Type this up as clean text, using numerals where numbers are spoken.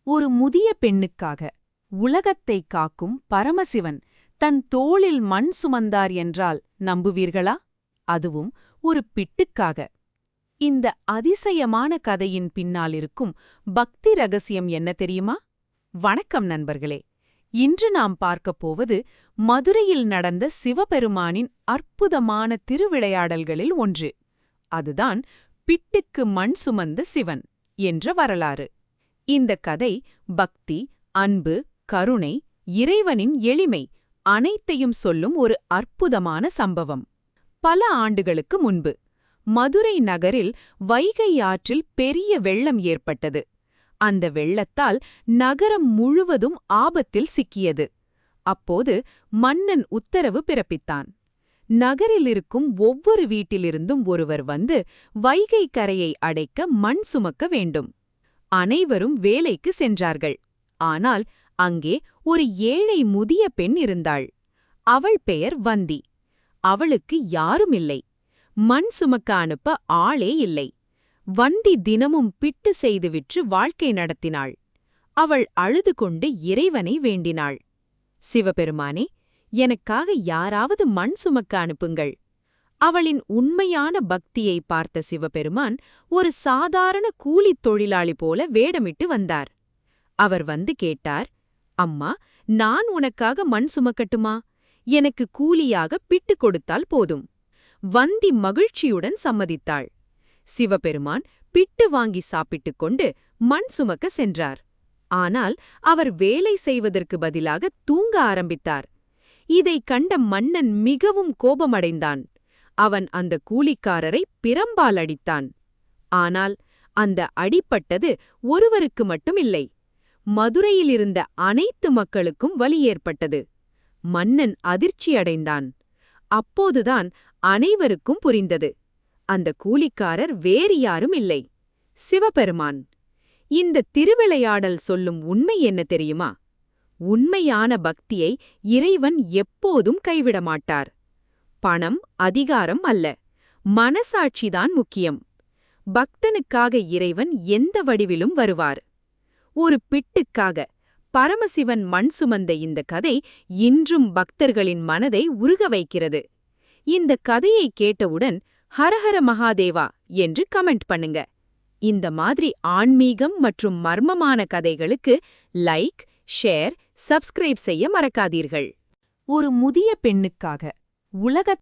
ஒரு முதிய பெண்ணுக்காக உலகத்தை காக்கும் பரமசிவன் தன் தோளில் மண் சுமந்தார் என்றால் நம்புவீர்களா? அதுவும் ஒரு பிட்டுக்காக. இந்த அதிசயமான கதையின் பின்னாலிருக்கும் பக்தி ரகசியம் என்ன தெரியுமா? வணக்கம் நண்பர்களே. இன்று நாம் பார்க்கப் போவது மதுரையில் நடந்த சிவபெருமானின் அற்புதமான திருவிளையாடல்களில் ஒன்று. அதுதான் பிட்டுக்கு மண் சுமந்த சிவன் என்ற வரலாறு. இந்த கதை பக்தி, அன்பு, கருணை, இறைவனின் எளிமை அனைத்தையும் சொல்லும் ஒரு அற்புதமான சம்பவம். பல ஆண்டுகளுக்கு முன்பு மதுரை நகரில் வைகை ஆற்றில் பெரிய வெள்ளம் ஏற்பட்டது. அந்த வெள்ளத்தால் நகரம் முழுவதும் ஆபத்தில் சிக்கியது. அப்போது மன்னன் உத்தரவு பிறப்பித்தான். நகரிலிருக்கும் ஒவ்வொரு வீட்டிலிருந்தும் ஒருவர் வந்து வைகை கரையை அடைக்க மண் சுமக்க வேண்டும். அனைவரும் வேலைக்கு சென்றார்கள். ஆனால் அங்கே ஒரு ஏழை முதிய பெண் இருந்தாள். அவள் பெயர் வந்தி. அவளுக்கு யாருமில்லை. மண் சுமக்க அனுப்ப ஆளே இல்லை. வந்தி தினமும் பிட்டு செய்து விற்று வாழ்க்கை நடத்தினாள். அவள் அழுது கொண்டு இறைவனை வேண்டினாள். சிவபெருமானே, எனக்காக யாராவது மண் சுமக்க அனுப்புங்கள். அவளின் உண்மையான பக்தியை பார்த்த சிவபெருமான் ஒரு சாதாரண கூலித் தொழிலாளி போல வேடமிட்டு வந்தார். அவர் வந்து கேட்டார், அம்மா, நான் உனக்காக மண் சுமக்கட்டுமா? எனக்கு கூலியாக பிட்டு கொடுத்தால் போதும். வந்தி மகிழ்ச்சியுடன் சம்மதித்தாள். சிவபெருமான் பிட்டு வாங்கி சாப்பிட்டுக் கொண்டு மண் சுமக்க சென்றார். ஆனால் அவர் வேலை செய்வதற்கு பதிலாக தூங்க ஆரம்பித்தார். இதைக் கண்ட மன்னன் மிகவும் கோபமடைந்தான். அவன் அந்த கூலிக்காரரை பிரம்பால் அடித்தான். ஆனால் அந்த அடிப்பட்டது ஒருவருக்கு மட்டும் இல்லை. மதுரையிலிருந்த அனைத்து மக்களுக்கும் வலி ஏற்பட்டது. மன்னன் அதிர்ச்சியடைந்தான். அப்போதுதான் அனைவருக்கும் புரிந்தது, அந்த கூலிக்காரர் வேறு யாரும் இல்லை, சிவபெருமான். இந்த திருவிளையாடல் சொல்லும் உண்மை என்ன தெரியுமா? உண்மையான பக்தியை இறைவன் எப்போதும் கைவிட மாட்டார். பணம், அதிகாரம் அல்ல, மனசாட்சிதான் முக்கியம். பக்தனுக்காக இறைவன் எந்த வடிவிலும் வருவார். ஒரு பிட்டுக்காக பரமசிவன் மண் சுமந்த இந்த கதை இன்றும் பக்தர்களின் மனதை உருக வைக்கிறது. இந்த கதையை கேட்டவுடன் ஹரஹர மகாதேவா என்று கமெண்ட் பண்ணுங்க. இந்த மாதிரி ஆன்மீகம் மற்றும் மர்மமான கதைகளுக்கு லைக், ஷேர், சப்ஸ்கிரைப் செய்ய மறக்காதீர்கள். ஒரு முதிய பெண்ணுக்காக உலகத்